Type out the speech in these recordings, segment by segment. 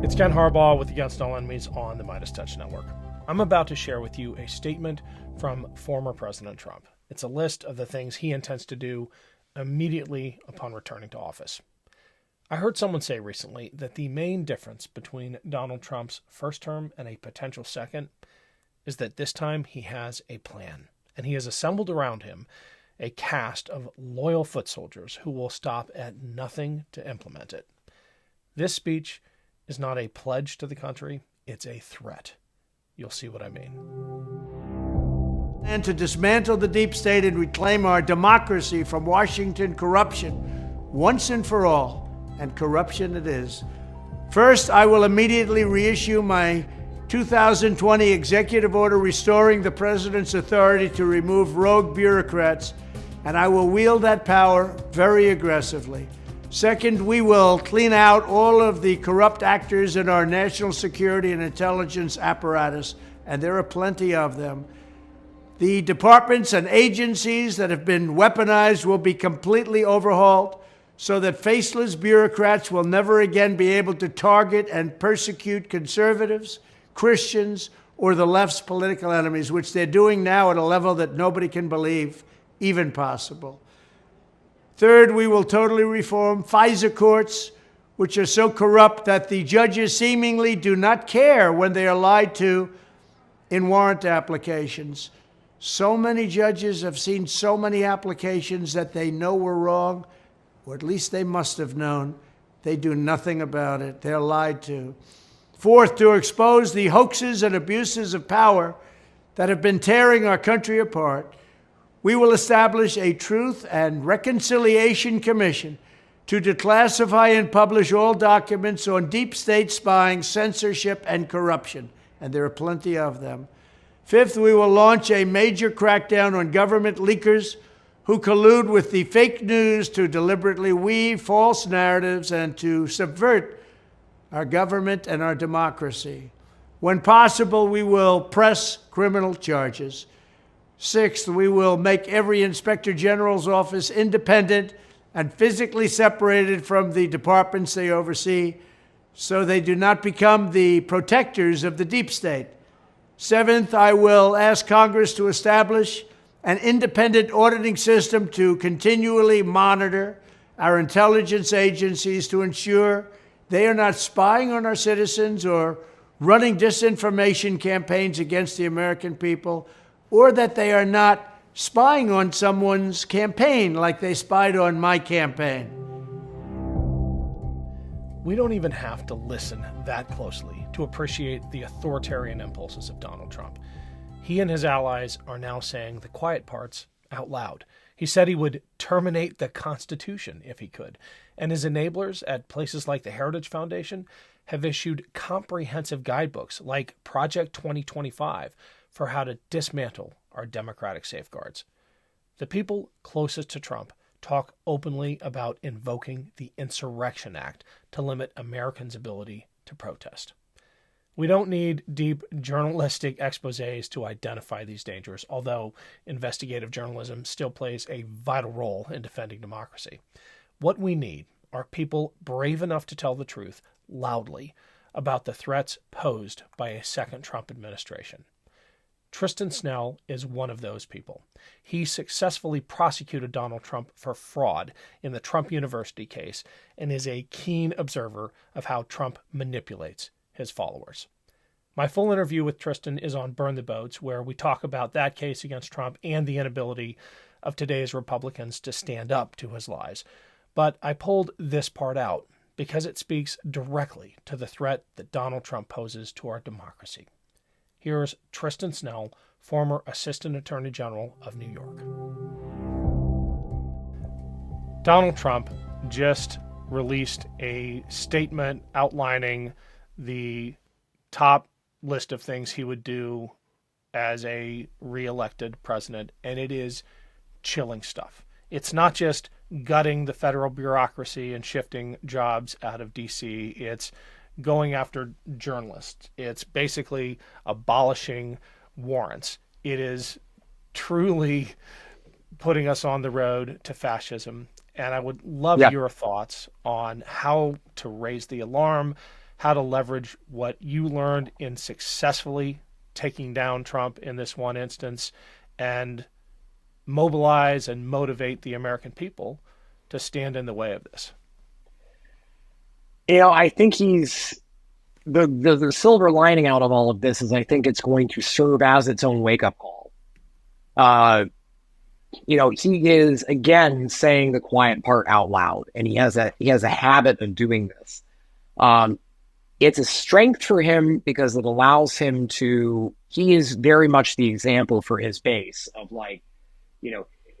It's Ken Harbaugh with Against All Enemies on the Midas Touch Network. I'm about to share with you a statement from former President Trump. It's a list of the things he intends to do immediately upon returning to office. I heard someone say recently that the main difference between Donald Trump's first term and a potential second is that this time he has a plan, and he has assembled around him a cast of loyal foot soldiers who will stop at nothing to implement it. This speech is not a pledge to the country, it's a threat. You'll see what I mean. And to dismantle the deep state and reclaim our democracy from Washington corruption once and for all, and corruption it is. First, I will immediately reissue my 2020 executive order restoring the president's authority to remove rogue bureaucrats, and I will wield that power very aggressively. Second, we will clean out all of the corrupt actors in our national security and intelligence apparatus, and there are plenty of them. The departments and agencies that have been weaponized will be completely overhauled so that faceless bureaucrats will never again be able to target and persecute conservatives, Christians, or the left's political enemies, which they're doing now at a level that nobody can believe even possible. Third, we will totally reform FISA courts, which are so corrupt that the judges seemingly do not care when they are lied to in warrant applications. So many judges have seen so many applications that they know were wrong, or at least they must have known. They do nothing about it. They're lied to. Fourth, to expose the hoaxes and abuses of power that have been tearing our country apart, we will establish a Truth and Reconciliation Commission to declassify and publish all documents on deep state spying, censorship, and corruption, and there are plenty of them. Fifth, we will launch a major crackdown on government leakers who collude with the fake news to deliberately weave false narratives and to subvert our government and our democracy. When possible, we will press criminal charges. Sixth, we will make every Inspector General's office independent and physically separated from the departments they oversee so they do not become the protectors of the deep state. Seventh, I will ask Congress to establish an independent auditing system to continually monitor our intelligence agencies to ensure they are not spying on our citizens or running disinformation campaigns against the American people, or that they are not spying on someone's campaign like they spied on my campaign. We don't even have to listen that closely to appreciate the authoritarian impulses of Donald Trump. He and his allies are now saying the quiet parts out loud. He said he would terminate the Constitution if he could, and his enablers at places like the Heritage Foundation have issued comprehensive guidebooks like Project 2025 for how to dismantle our democratic safeguards. The people closest to Trump talk openly about invoking the Insurrection Act to limit Americans' ability to protest. We don't need deep journalistic exposés to identify these dangers, although investigative journalism still plays a vital role in defending democracy. What we need are people brave enough to tell the truth loudly about the threats posed by a second Trump administration. Tristan Snell is one of those people. He successfully prosecuted Donald Trump for fraud in the Trump University case and is a keen observer of how Trump manipulates his followers. My full interview with Tristan is on Burn the Boats, where we talk about that case against Trump and the inability of today's Republicans to stand up to his lies. But I pulled this part out because it speaks directly to the threat that Donald Trump poses to our democracy. Here's Tristan Snell, former Assistant Attorney General of New York. Donald Trump just released a statement outlining the top list of things he would do as a reelected president, and it is chilling stuff. It's not just gutting the federal bureaucracy and shifting jobs out of D.C., it's going after journalists. It's basically abolishing warrants. It is truly putting us on the road to fascism. And I would love your thoughts on how to raise the alarm, how to leverage what you learned in successfully taking down Trump in this one instance and mobilize and motivate the American people to stand in the way of this? I think he's the silver lining out of all of this is I think it's going to serve as its own wake-up call. He is again saying the quiet part out loud, and he has a habit of doing this. It's a strength for him because it allows him he is very much the example for his base of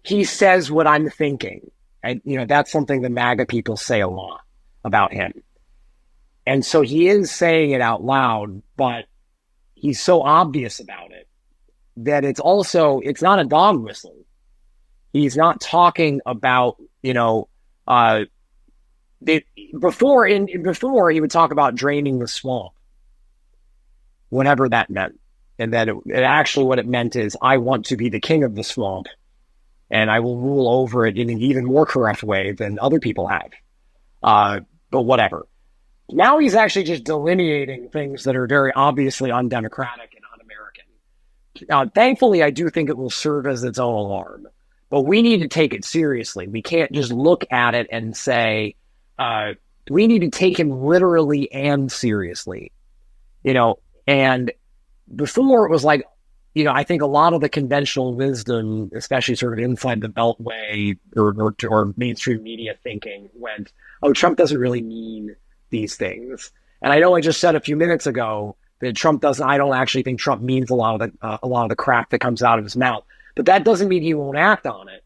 he says what I'm thinking. And, that's something the MAGA people say a lot about him. And so he is saying it out loud, but he's so obvious about it that it's not a dog whistle. He's not talking about, before he would talk about draining the swamp, whatever that meant. And that it actually what it meant is I want to be the king of the swamp and I will rule over it in an even more correct way than other people have. But whatever. Now he's actually just delineating things that are very obviously undemocratic and un-American. Thankfully, I do think it will serve as its own alarm. But we need to take it seriously. We can't just look at it and say, we need to take him literally and seriously. And before it was I think a lot of the conventional wisdom, especially sort of inside the Beltway or mainstream media thinking went, oh, Trump doesn't really mean these things. And I know I just said a few minutes ago that I don't actually think Trump means a lot of the crap that comes out of his mouth. But that doesn't mean he won't act on it.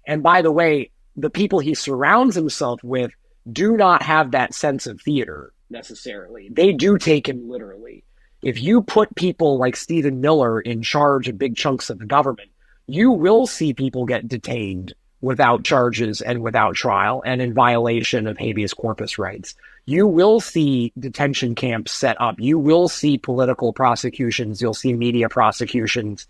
And by the way, the people he surrounds himself with do not have that sense of theater necessarily. They do take him literally. If you put people like Stephen Miller in charge of big chunks of the government, you will see people get detained without charges and without trial and in violation of habeas corpus rights. You will see detention camps set up. You will see political prosecutions. You'll see media prosecutions.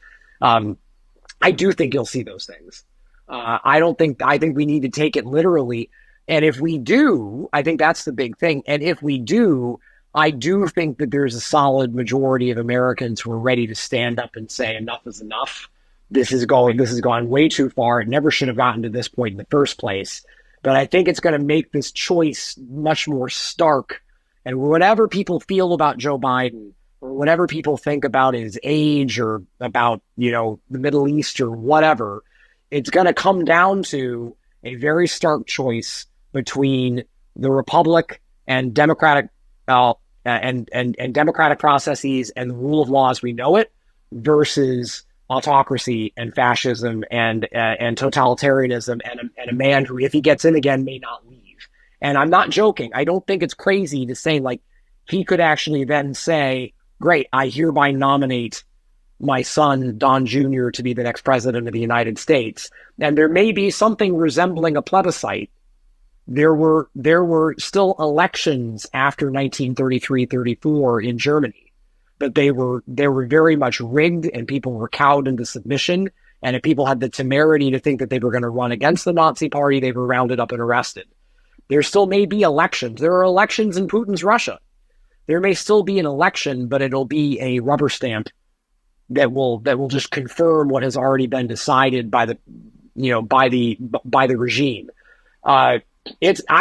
I do think you'll see those things. I think we need to take it literally. And if we do, I think that's the big thing. And if we do, I do think that there's a solid majority of Americans who are ready to stand up and say enough is enough. This has gone way too far. It never should have gotten to this point in the first place. But I think it's going to make this choice much more stark. And whatever people feel about Joe Biden, or whatever people think about his age or about, the Middle East or whatever, it's going to come down to a very stark choice between the Republic and Democratic and democratic processes and the rule of law as we know it versus autocracy and fascism and totalitarianism and a man who, if he gets in again, may not leave. And I'm not joking. I don't think it's crazy to say he could actually then say, great, I hereby nominate my son, Don Jr., to be the next president of the United States. And there may be something resembling a plebiscite. There were still elections after 1933-34 in Germany, but they were very much rigged and people were cowed into submission. And if people had the temerity to think that they were going to run against the Nazi party, they were rounded up and arrested. There still may be elections. There are elections in Putin's Russia. There may still be an election, but it'll be a rubber stamp that will just confirm what has already been decided by the regime. I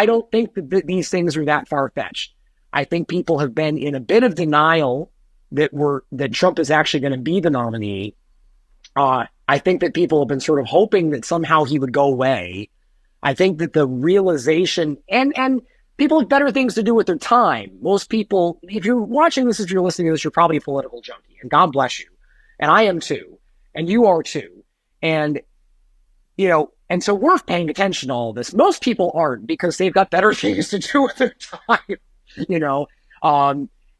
don't think that these things are that far-fetched. I think people have been in a bit of denial that Trump is actually going to be the nominee. I think that people have been sort of hoping that somehow he would go away. I think that the realization and people have better things to do with their time. Most people, if you're watching this, if you're listening to this, you're probably a political junkie, and God bless you. And I am too. And you are too. And, and so we're paying attention to all this. Most people aren't because they've got better things to do with their time,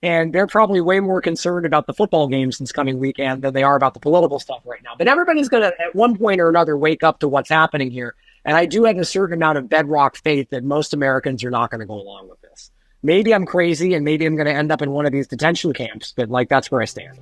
and they're probably way more concerned about the football games this coming weekend than they are about the political stuff right now. But everybody's going to, at one point or another, wake up to what's happening here. And I do have a certain amount of bedrock faith that most Americans are not going to go along with this. Maybe I'm crazy and maybe I'm going to end up in one of these detention camps, but that's where I stand.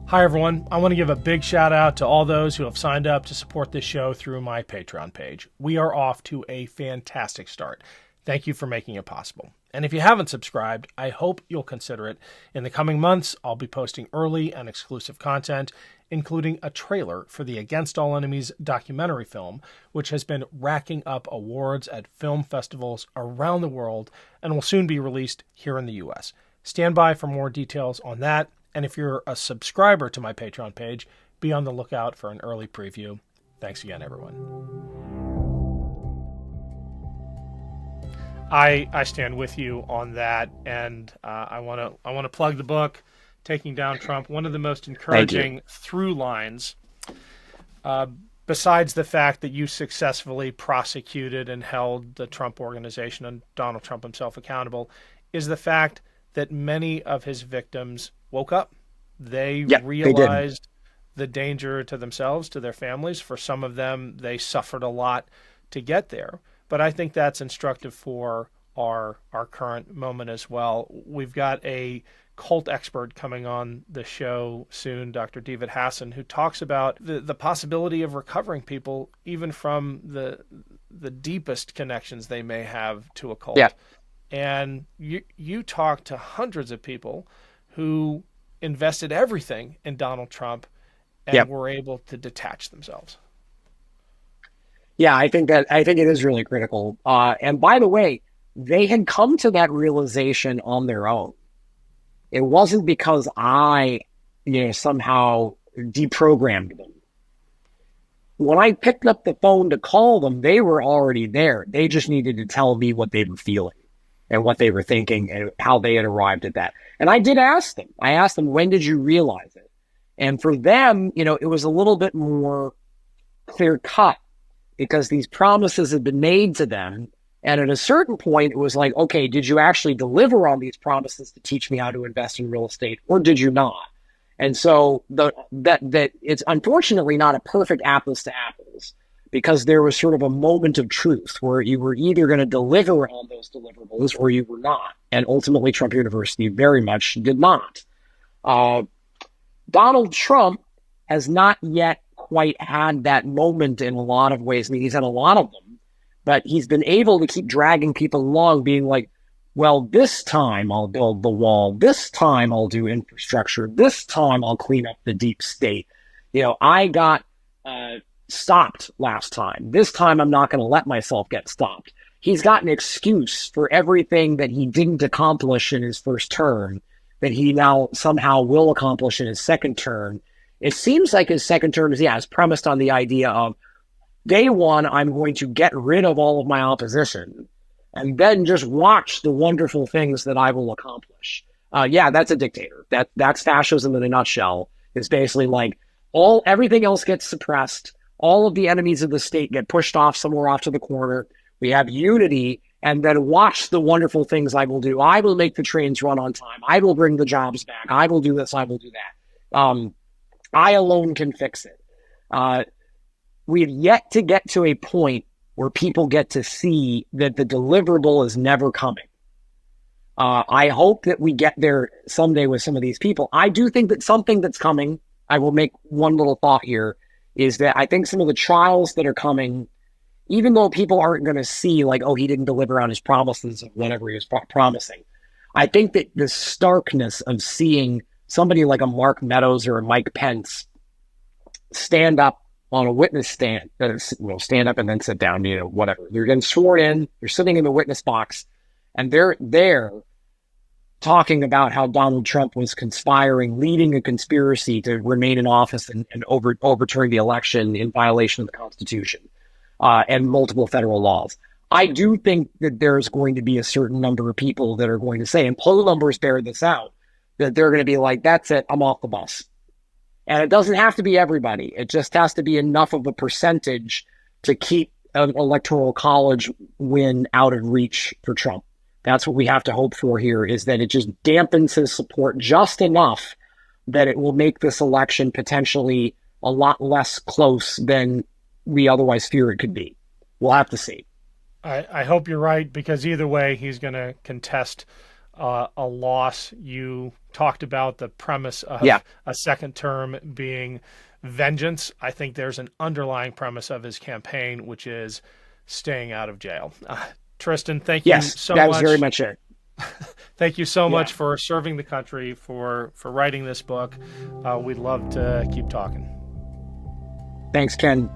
Hi, everyone. I want to give a big shout out to all those who have signed up to support this show through my Patreon page. We are off to a fantastic start. Thank you for making it possible. And if you haven't subscribed, I hope you'll consider it. In the coming months, I'll be posting early and exclusive content, including a trailer for the Against All Enemies documentary film, which has been racking up awards at film festivals around the world and will soon be released here in the US. Stand by for more details on that. And if you're a subscriber to my Patreon page, be on the lookout for an early preview. Thanks again, everyone. I stand with you on that, and I want to plug the book, Taking Down Trump. One of the most encouraging through lines, besides the fact that you successfully prosecuted and held the Trump organization and Donald Trump himself accountable, is the fact that many of his victims woke up. They realized the danger to themselves, to their families. For some of them, they suffered a lot to get there. But I think that's instructive for our current moment as well. We've got a cult expert coming on the show soon, Dr. David Hassan, who talks about the possibility of recovering people even from the deepest connections they may have to a cult. Yeah. And you talk to hundreds of people who invested everything in Donald Trump and were able to detach themselves. Yeah, I think it is really critical. And by the way, they had come to that realization on their own. It wasn't because I, somehow deprogrammed them. When I picked up the phone to call them, they were already there. They just needed to tell me what they were feeling and what they were thinking and how they had arrived at that. And I did ask them. I asked them, when did you realize it? And for them, it was a little bit more clear cut, because these promises had been made to them. And at a certain point, it was like, okay, did you actually deliver on these promises to teach me how to invest in real estate, or did you not? And so that it's unfortunately not a perfect apples to apples, because there was sort of a moment of truth where you were either going to deliver on those deliverables or you were not. And ultimately, Trump University very much did not. Donald Trump has not yet quite had that moment in a lot of ways. I mean, he's had a lot of them, but he's been able to keep dragging people along, being like, well, this time I'll build the wall. This time I'll do infrastructure. This time I'll clean up the deep state. I got stopped last time. This time I'm not going to let myself get stopped. He's got an excuse for everything that he didn't accomplish in his first term that he now somehow will accomplish in his second term. It seems like his second term is premised on the idea of, day one, I'm going to get rid of all of my opposition and then just watch the wonderful things that I will accomplish. That's a dictator. That's fascism in a nutshell. It's basically like everything else gets suppressed. All of the enemies of the state get pushed off somewhere off to the corner. We have unity, and then watch the wonderful things I will do. I will make the trains run on time. I will bring the jobs back. I will do this. I will do that. I alone can fix it. We've yet to get to a point where people get to see that the deliverable is never coming. I hope that we get there someday with some of these people. I do think that something that's coming, I will make one little thought here, is that I think some of the trials that are coming, even though people aren't going to see like, oh, he didn't deliver on his promises of whatever he was promising, I think that the starkness of seeing somebody like a Mark Meadows or a Mike Pence stand up on a witness stand, stand up and then sit down, whatever. They're getting sworn in, they're sitting in the witness box, and they're there talking about how Donald Trump was conspiring, leading a conspiracy to remain in office and overturn the election in violation of the Constitution and multiple federal laws. I do think that there's going to be a certain number of people that are going to say, and poll numbers bear this out, that they're going to be like, that's it, I'm off the bus. And it doesn't have to be everybody. It just has to be enough of a percentage to keep an electoral college win out of reach for Trump. That's what we have to hope for here, is that it just dampens his support just enough that it will make this election potentially a lot less close than we otherwise fear it could be. We'll have to see. I hope you're right, because either way, he's going to contest a loss. You talked about the premise of a second term being vengeance. I think there's an underlying premise of his campaign, which is staying out of jail. Tristan, thank you Yes, so that much. was very much it. Thank you so much for serving the country, for writing this book. We'd love to keep talking. Thanks, Ken.